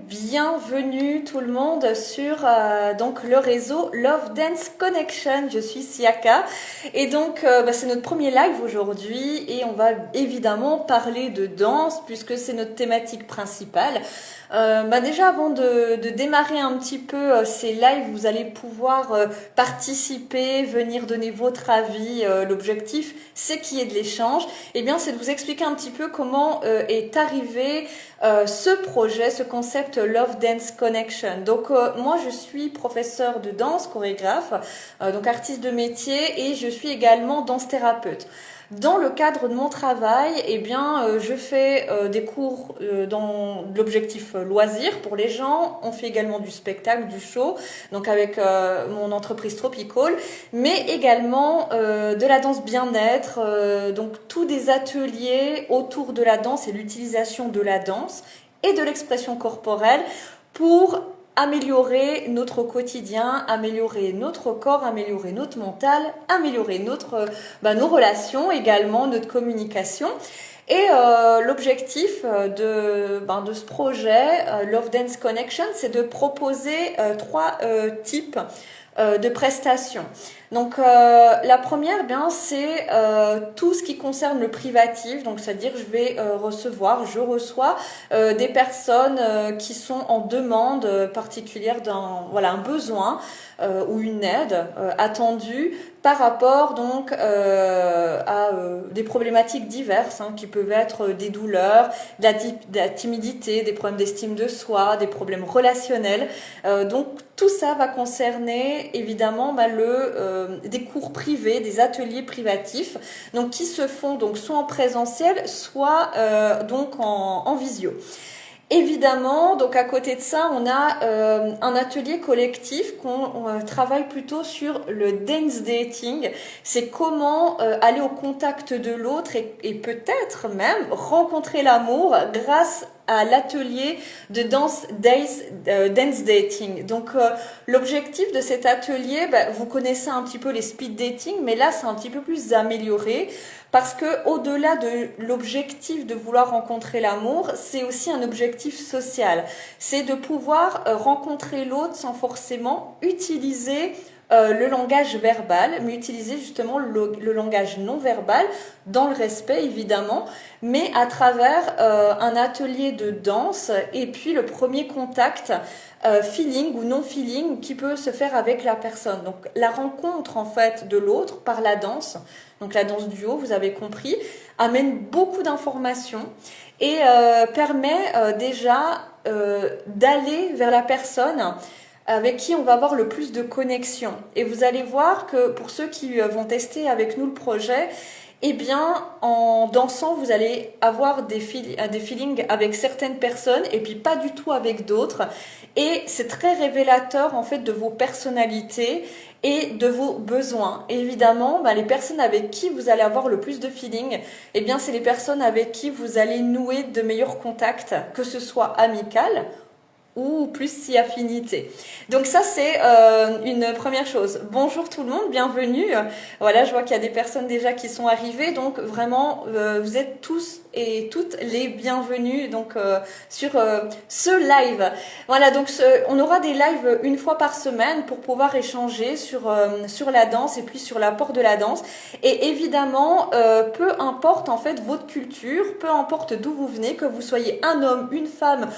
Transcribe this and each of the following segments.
bienvenue tout le monde sur donc le réseau Love Dance Connection. Je suis Siaka et donc c'est notre premier live aujourd'hui et on va évidemment parler de danse puisque c'est notre thématique principale. Déjà avant de démarrer un petit peu ces lives, vous allez pouvoir participer, venir donner votre avis. L'objectif, c'est qu'il y ait de l'échange. Eh bien, c'est de vous expliquer un petit peu comment est arrivé ce projet, ce concept Love Dance Connection. Donc moi, je suis professeure de danse, chorégraphe, donc artiste de métier, et je suis également danse thérapeute. Dans le cadre de mon travail, je fais des cours dans l'objectif loisir pour les gens. On fait également du spectacle, du show, donc avec mon entreprise Tropical, mais également de la danse bien-être, donc tous des ateliers autour de la danse et l'utilisation de la danse et de l'expression corporelle pour améliorer notre quotidien, améliorer notre corps, améliorer notre mental, améliorer nos relations également, notre communication. Et l'objectif de ce projet Love Dance Connection, c'est de proposer trois types de prestations. Donc la première, c'est tout ce qui concerne le privatif, donc c'est-à-dire je reçois des personnes qui sont en demande particulière d'un besoin ou une aide attendue par rapport donc à des problématiques diverses qui peuvent être des douleurs, de la timidité, des problèmes d'estime de soi, des problèmes relationnels. Donc tout ça va concerner évidemment des cours privés, des ateliers privatifs, donc qui se font donc soit en présentiel, soit en visio. Évidemment, donc à côté de ça, on a un atelier collectif qu'on travaille plutôt sur le dance dating. C'est comment aller au contact de l'autre et peut-être même rencontrer l'amour grâce à l'atelier de dance dating. Donc l'objectif de cet atelier, vous connaissez un petit peu les speed dating, mais là c'est un petit peu plus amélioré. Parce que au-delà de l'objectif de vouloir rencontrer l'amour, c'est aussi un objectif social. C'est de pouvoir rencontrer l'autre sans forcément utiliser le langage verbal, mais utiliser justement le langage non verbal, dans le respect évidemment, mais à travers un atelier de danse et puis le premier contact feeling ou non feeling qui peut se faire avec la personne. Donc la rencontre en fait de l'autre par la danse, donc la danse duo, vous avez compris, amène beaucoup d'informations et permet déjà d'aller vers la personne avec qui on va avoir le plus de connexion. Et vous allez voir que pour ceux qui vont tester avec nous le projet, en dansant, vous allez avoir des feelings avec certaines personnes et puis pas du tout avec d'autres. Et c'est très révélateur en fait de vos personnalités et de vos besoins. Et évidemment, les personnes avec qui vous allez avoir le plus de feeling, c'est les personnes avec qui vous allez nouer de meilleurs contacts, que ce soit amical ou plus si affinité. Donc ça, c'est une première chose. Bonjour tout le monde, bienvenue. Voilà, je vois qu'il y a des personnes déjà qui sont arrivées, donc vraiment, vous êtes tous et toutes les bienvenus donc sur ce live. Voilà, donc on aura des lives une fois par semaine pour pouvoir échanger sur la danse et puis sur l'apport de la danse. Et évidemment, peu importe en fait votre culture, peu importe d'où vous venez, que vous soyez un homme, une femme,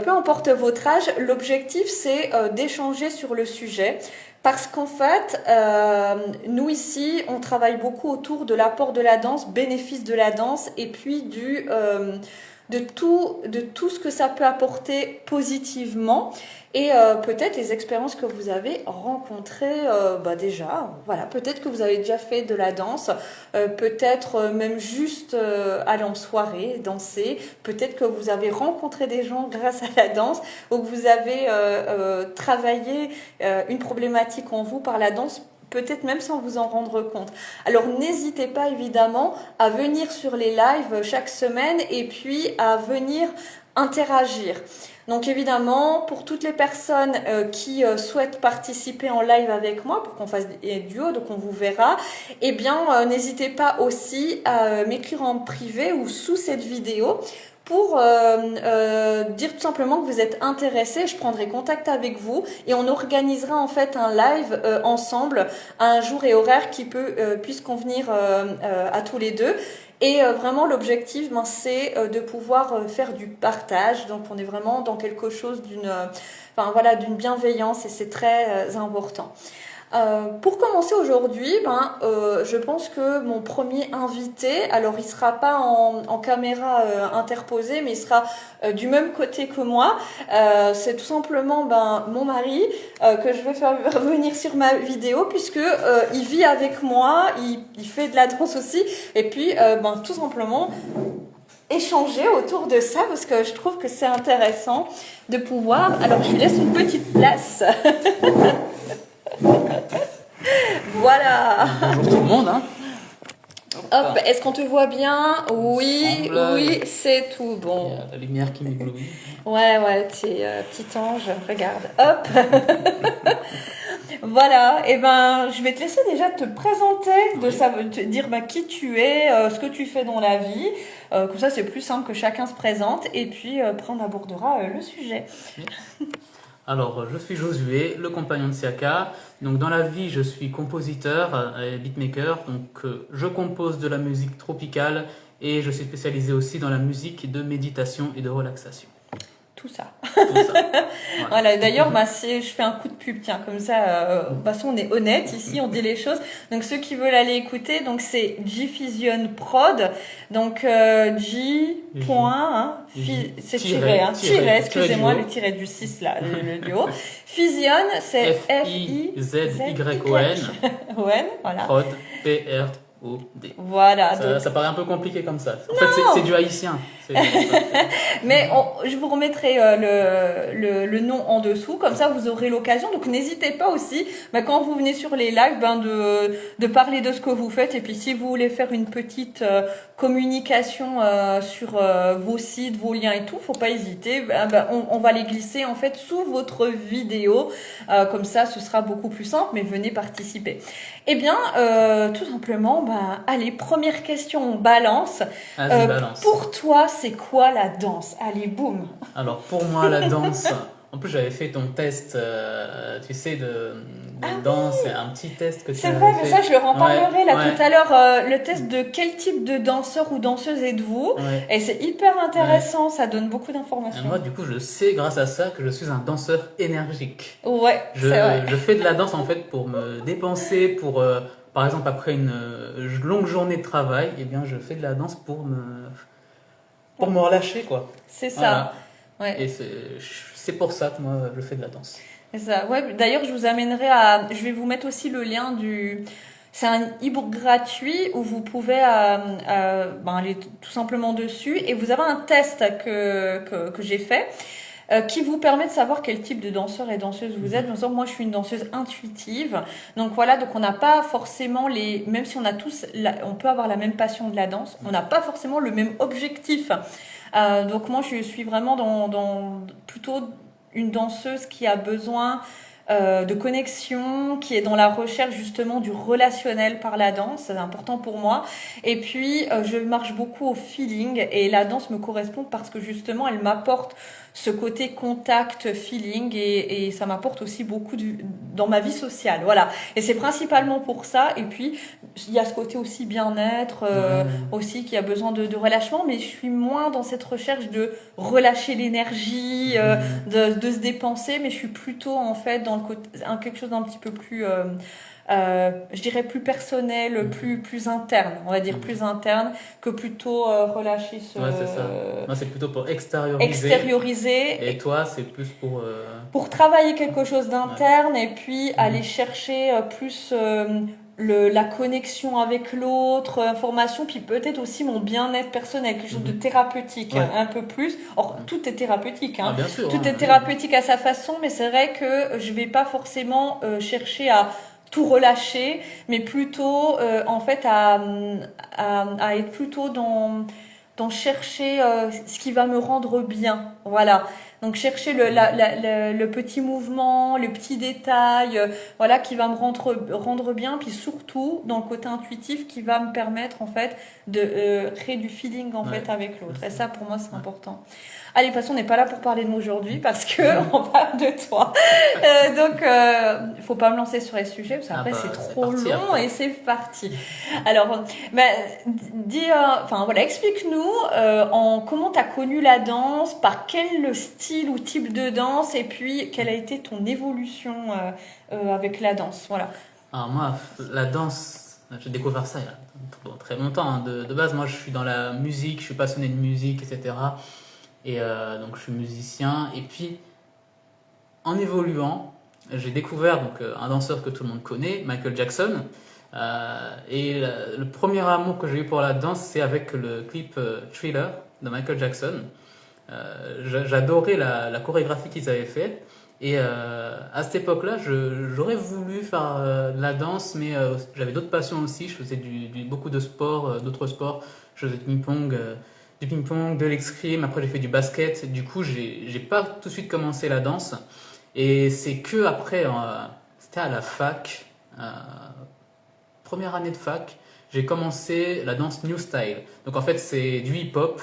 peu importe votre âge, l'objectif c'est d'échanger sur le sujet. Parce qu'en fait, nous ici, on travaille beaucoup autour de l'apport de la danse, bénéfice de la danse, et puis de tout ce que ça peut apporter positivement, et peut-être les expériences que vous avez rencontrées déjà. Voilà, peut-être que vous avez déjà fait de la danse, peut-être même juste aller en soirée, danser. Peut-être que vous avez rencontré des gens grâce à la danse, ou que vous avez travaillé une problématique en vous par la danse, peut-être même sans vous en rendre compte. Alors n'hésitez pas évidemment à venir sur les lives chaque semaine et puis à venir interagir. Donc évidemment, pour toutes les personnes qui souhaitent participer en live avec moi, pour qu'on fasse des duos, donc on vous verra, n'hésitez pas aussi à m'écrire en privé ou sous cette vidéo pour dire tout simplement que vous êtes intéressé. Je prendrai contact avec vous et on organisera en fait un live ensemble à un jour et horaire qui puisse convenir à tous les deux. Et vraiment l'objectif, c'est de pouvoir faire du partage. Donc on est vraiment dans quelque chose d'une bienveillance et c'est très important. Pour commencer aujourd'hui, je pense que mon premier invité, alors il sera pas en caméra interposée, mais il sera du même côté que moi. C'est tout simplement mon mari que je vais faire venir sur ma vidéo puisque il vit avec moi, il fait de la danse aussi, et puis tout simplement échanger autour de ça parce que je trouve que c'est intéressant de pouvoir. Alors je lui laisse une petite place. Voilà. Bonjour tout le monde. Hop, est-ce qu'on te voit bien? Oui, Ensemble, oui, c'est tout bon. Il y a la lumière qui m'éblouit. Ouais, petit ange, regarde. Hop. Voilà, je vais te laisser déjà te présenter, te dire qui tu es, ce que tu fais dans la vie. Comme ça, c'est plus simple que chacun se présente. Et puis, après, on abordera le sujet. Alors, je suis Josué, le compagnon de Siaka. Donc, dans la vie, je suis compositeur et beatmaker. Donc, je compose de la musique tropicale et je suis spécialisé aussi dans la musique de méditation et de relaxation. Tout ça. Tout ça. Voilà. D'ailleurs, je fais un coup de pub, tiens, comme ça, de toute façon, on est honnête ici, on dit les choses. Donc, ceux qui veulent aller écouter, donc c'est G-Fusion Prod. Donc, c'est tiré, excusez-moi, le tiré du 6 là, le duo. Fusion, c'est F-I-Z-Y-O-N. Voilà. Prod, P-R-O-D. Voilà. Ça paraît un peu compliqué comme ça. En fait, c'est du haïtien. Mais je vous remettrai le nom en dessous, comme ça vous aurez l'occasion. Donc n'hésitez pas aussi, quand vous venez sur les lives, de parler de ce que vous faites. Et puis si vous voulez faire une petite communication sur vos sites, vos liens et tout, faut pas hésiter. On va les glisser en fait sous votre vidéo, comme ça ce sera beaucoup plus simple. Mais venez participer. Eh bien, tout simplement, allez, première question, on balance. Vas-y, balance. Pour toi, c'est quoi la danse? Allez, boum. Alors, pour moi, la danse... En plus, j'avais fait ton test, tu sais, de danse. C'est un petit test que tu avais fait. C'est vrai, mais ça, je leur en parlerai ouais. tout à l'heure. Le test de quel type de danseur ou danseuse êtes-vous? Ouais. Et c'est hyper intéressant, ça donne beaucoup d'informations. Et moi, du coup, je sais, grâce à ça, que je suis un danseur énergique. Ouais, c'est vrai. Je fais de la danse, en fait, pour me dépenser, pour... par exemple, après une longue journée de travail, eh bien, je fais de la danse pour me relâcher, quoi. C'est ça. Voilà. Ouais. Et c'est pour ça que moi, je fais de la danse. C'est ça. Ouais. D'ailleurs, je vous amènerai je vais vous mettre aussi le lien c'est un e-book gratuit où vous pouvez aller tout simplement dessus et vous avez un test que j'ai fait. Qui vous permet de savoir quel type de danseur et danseuse vous êtes. Bien sûr, moi, je suis une danseuse intuitive. Donc voilà, donc on n'a pas forcément même si on a on peut avoir la même passion de la danse, on n'a pas forcément le même objectif. Donc moi, je suis vraiment dans plutôt une danseuse qui a besoin de connexion, qui est dans la recherche justement du relationnel par la danse, c'est important pour moi. Et puis je marche beaucoup au feeling et la danse me correspond parce que justement elle m'apporte ce côté contact, feeling et ça m'apporte aussi beaucoup dans ma vie sociale. Voilà. Et c'est principalement pour ça. Et puis il y a ce côté aussi bien-être, aussi qui a besoin de relâchement, mais je suis moins dans cette recherche de relâcher l'énergie, de se dépenser, mais je suis plutôt en fait dans le côté, quelque chose d'un petit peu plus, je dirais plus personnel, plus interne, on va dire plus interne, que plutôt relâcher ce... Ouais, c'est ça. Moi, c'est plutôt pour extérioriser. Et toi, c'est plus pour travailler quelque chose d'interne et puis aller chercher plus... la connexion avec l'autre, information, puis peut-être aussi mon bien-être personnel, quelque chose de thérapeutique, un peu plus. Or, tout est thérapeutique, hein. Bien sûr, tout est thérapeutique à sa façon, mais c'est vrai que je vais pas forcément chercher à tout relâcher, mais plutôt en fait à être plutôt dans chercher ce qui va me rendre bien. Voilà. Donc chercher le petit mouvement, le petit détail, voilà, qui va me rendre bien, puis surtout dans le côté intuitif qui va me permettre en fait de créer du feeling en fait avec l'autre. Et ça pour moi c'est important. Allez, de toute façon, on n'est pas là pour parler de nous aujourd'hui parce que on parle de toi. Donc, faut pas me lancer sur les sujets parce qu'après c'est trop long et c'est parti. Alors, voilà, explique-nous comment t'as connu la danse, par quel style ou type de danse, et puis quelle a été ton évolution avec la danse. Voilà. Alors moi, la danse, j'ai découvert ça il y a très longtemps. Hein. De base, moi, je suis dans la musique, je suis passionné de musique, etc. Et donc je suis musicien. Et puis, en évoluant, j'ai découvert un danseur que tout le monde connaît, Michael Jackson. Et le premier amour que j'ai eu pour la danse, c'est avec le clip Thriller de Michael Jackson. J'adorais la chorégraphie qu'ils avaient faite. Et à cette époque-là, j'aurais voulu faire de la danse, mais j'avais d'autres passions aussi. Je faisais beaucoup de sports, d'autres sports. Je faisais du ping-pong, de l'escrime, après j'ai fait du basket. Du coup, j'ai pas tout de suite commencé la danse. Et c'est que après, c'était à la fac, première année de fac, j'ai commencé la danse New Style. Donc en fait, c'est du hip-hop,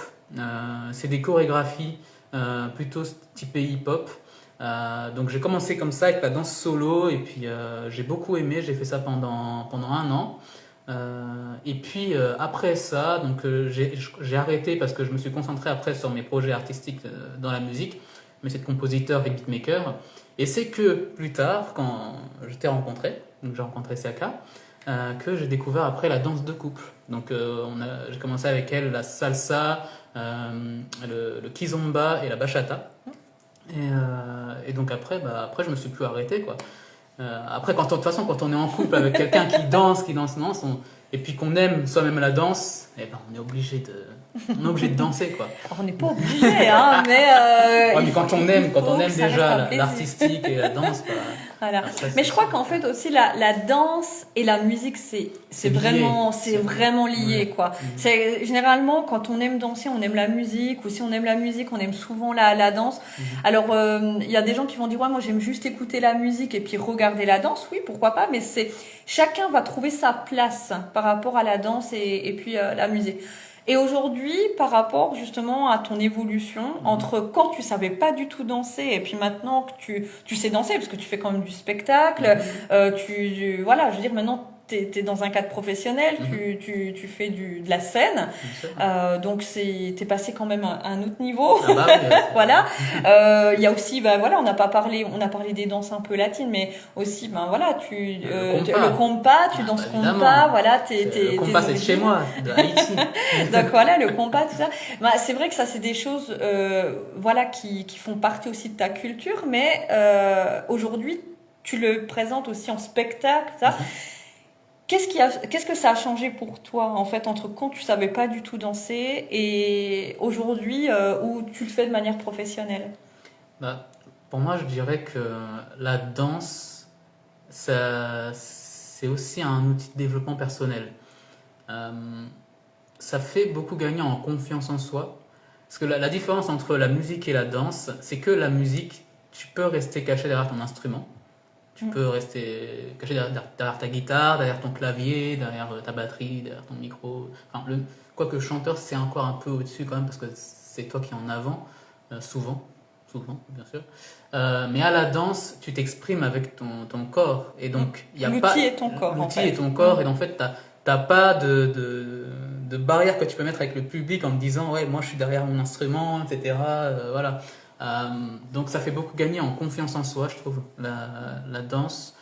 c'est des chorégraphies plutôt typées hip-hop. Donc j'ai commencé comme ça avec la danse solo et puis j'ai beaucoup aimé, j'ai fait ça pendant 1 an. Et puis après ça, j'ai arrêté parce que je me suis concentré après sur mes projets artistiques dans la musique, mais c'est de compositeur et beatmaker. Et c'est que plus tard, quand je t'ai rencontré, donc j'ai rencontré Siaka, que j'ai découvert après la danse de couple. Donc j'ai commencé avec elle la salsa, le kizomba et la bachata. Et donc après je me suis plus arrêté quoi. Après de toute façon quand on est en couple avec quelqu'un qui danse et puis qu'on aime soi-même la danse, on est obligé de danser quoi. Alors, on n'est pas obligé hein, mais mais quand on aime déjà l'artistique et la danse voilà. Après, mais je crois qu'en fait aussi la danse et la musique c'est vraiment lié quoi. C'est généralement quand on aime danser, on aime la musique, ou si on aime la musique, on aime souvent la danse. Alors il y a des gens qui vont dire ouais, moi j'aime juste écouter la musique et puis regarder la danse. Oui, pourquoi pas, mais chacun va trouver sa place par rapport à la danse et puis la musique. Et aujourd'hui, par rapport justement à ton évolution, entre quand tu savais pas du tout danser et puis maintenant que tu sais danser, parce que tu fais quand même du spectacle, voilà, je veux dire maintenant t'es dans un cadre professionnel, tu fais de la scène, donc t'es passé quand même à un autre niveau. Voilà. Il y a aussi, voilà, on a parlé des danses un peu latines, mais aussi, voilà, le compas, tu danses compas, voilà, le compas c'est de chez moi, de Haïti. Donc voilà, le compas, tout ça. C'est vrai que ça, c'est des choses, voilà, qui font partie aussi de ta culture, mais aujourd'hui, tu le présentes aussi en spectacle, ça. Qu'est-ce que ça a changé pour toi, en fait, entre quand tu savais pas du tout danser et aujourd'hui où tu le fais de manière professionnelle? Pour moi, je dirais que la danse, c'est aussi un outil de développement personnel. Ça fait beaucoup gagner en confiance en soi. Parce que la différence entre la musique et la danse, c'est que la musique, tu peux rester caché derrière ton instrument. Tu peux rester caché derrière ta guitare, derrière ton clavier, derrière ta batterie, derrière ton micro. Enfin, quoique chanteur, c'est encore un peu au-dessus quand même, parce que c'est toi qui es en avant, souvent, bien sûr. Mais à la danse, tu t'exprimes avec ton corps. Et donc, l'outil est ton corps. L'outil est ton corps, et en fait, t'as pas de barrière que tu peux mettre avec le public en te disant ouais, moi je suis derrière mon instrument, etc. Voilà. Donc ça fait beaucoup gagner en confiance en soi, je trouve, la danse.